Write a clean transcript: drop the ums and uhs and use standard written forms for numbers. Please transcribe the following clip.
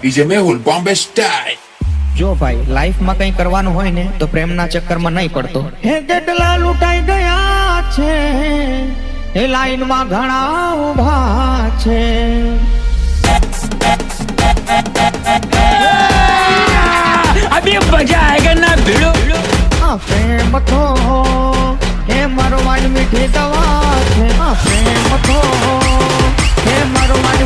DJ Mehul, Bombay Style. જો ભાઈ લાઈફમાં કંઈ કરવાનું હોય ને તો પ્રેમના ચક્કરમાં નહીં પડતો. હે કેટલા લૂંટાઈ ગયા છે, એ લાઈનમાં ઘણા ઊભા છે. अभी मजा आएगा ना भिड़ो. આ પ્રેમ તો હે મારો વાડ મીઠી દવા છે. આ પ્રેમ તો હે મારો વાડ